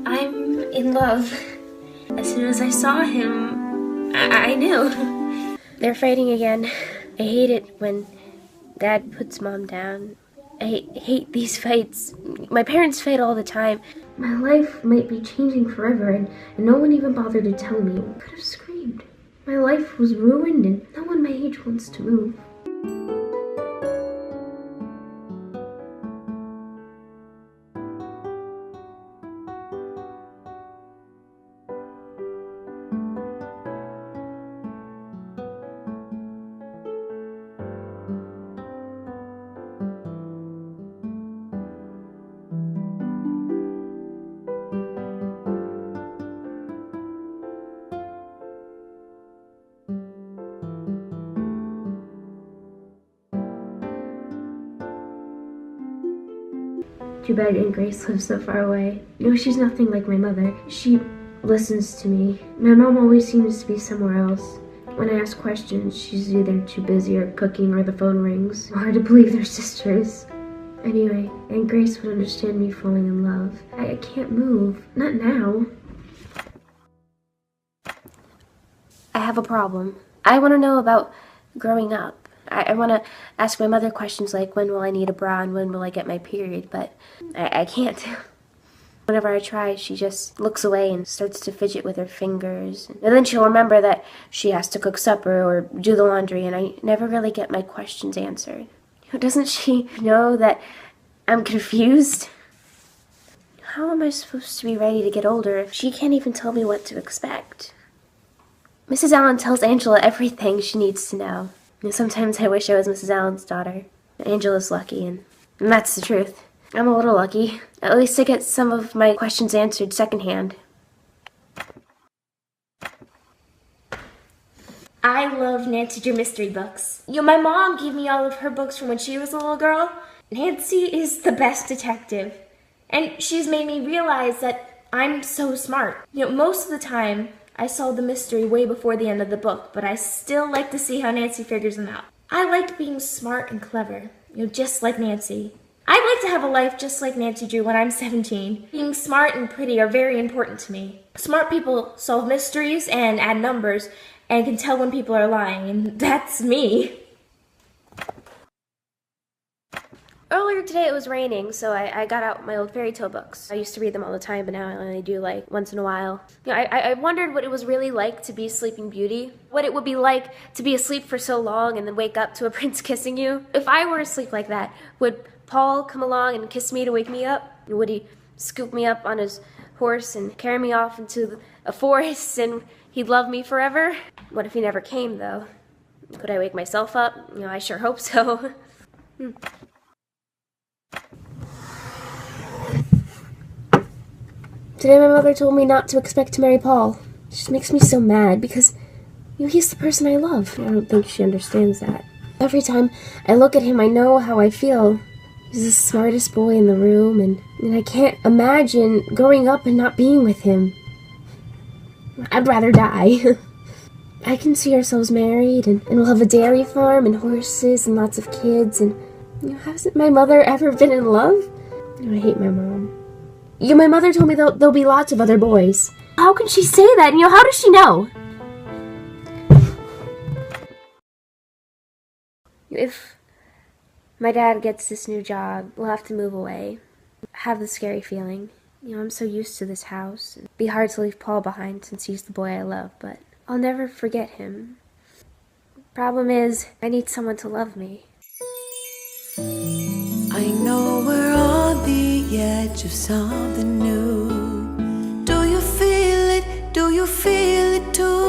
I'm in love. As soon as I saw him, I knew. They're fighting again. I hate it when Dad puts Mom down. I hate these fights. My parents fight all the time. My life might be changing forever, and no one even bothered to tell me. I could have screamed. My life was ruined, and no one my age wants to move. Too bad Aunt Grace lives so far away. You know, she's nothing like my mother. She listens to me. My mom always seems to be somewhere else. When I ask questions, she's either too busy or cooking or the phone rings. Hard to believe they're sisters. Anyway, Aunt Grace would understand me falling in love. I can't move. Not now. I have a problem. I want to know about growing up. I want to ask my mother questions like, when will I need a bra and when will I get my period, but I can't. Whenever I try, she just looks away and starts to fidget with her fingers. And then she'll remember that she has to cook supper or do the laundry, and I never really get my questions answered. Doesn't she know that I'm confused? How am I supposed to be ready to get older if she can't even tell me what to expect? Mrs. Allen tells Angela everything she needs to know. And sometimes I wish I was Mrs. Allen's daughter. Angela's lucky, and that's the truth. I'm a little lucky. At least I get some of my questions answered secondhand. I love Nancy Drew mystery books. My mom gave me all of her books from when she was a little girl. Nancy is the best detective. And she's made me realize that I'm so smart. Most of the time, I solve the mystery way before the end of the book, but I still like to see how Nancy figures them out. I like being smart and clever, just like Nancy. I'd like to have a life just like Nancy Drew when I'm 17. Being smart and pretty are very important to me. Smart people solve mysteries and add numbers and can tell when people are lying, and that's me. Earlier today it was raining, so I got out my old fairy tale books. I used to read them all the time, but now I only do like once in a while. I wondered what it was really like to be Sleeping Beauty. What it would be like to be asleep for so long and then wake up to a prince kissing you. If I were asleep like that, would Paul come along and kiss me to wake me up? Would he scoop me up on his horse and carry me off into a forest and he'd love me forever? What if he never came, though? Could I wake myself up? I sure hope so. Today my mother told me not to expect to marry Paul. It just makes me so mad because, he's the person I love. I don't think she understands that. Every time I look at him, I know how I feel. He's the smartest boy in the room, and I can't imagine growing up and not being with him. I'd rather die. I can see ourselves married, and we'll have a dairy farm and horses and lots of kids, and hasn't my mother ever been in love? I hate my mom. My mother told me there'll be lots of other boys. How can she say that? How does she know? If my dad gets this new job, we'll have to move away. I have the scary feeling. I'm so used to this house. It'd be hard to leave Paul behind since he's the boy I love, but I'll never forget him. Problem is, I need someone to love me. I know we're on the edge of something new. Do you feel it? Do you feel it too?